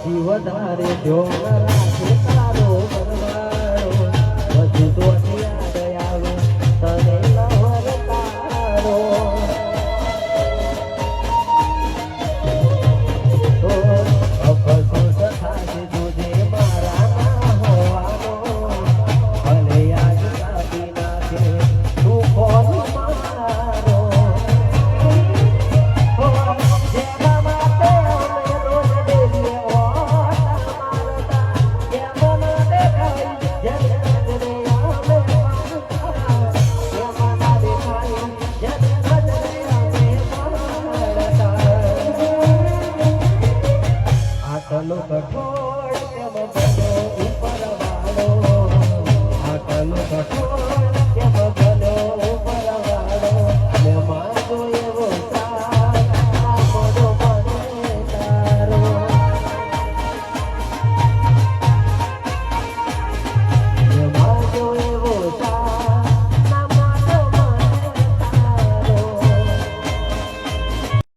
જીવધારે John રાખે તારો પરવારો હજુ તો યાદ આવે તને લહર તારો તો અફસોસ થાય જોજે મારા ના હોવાનો ભલે આજ કાપી નાખે તું કોણ મારો કઠોળ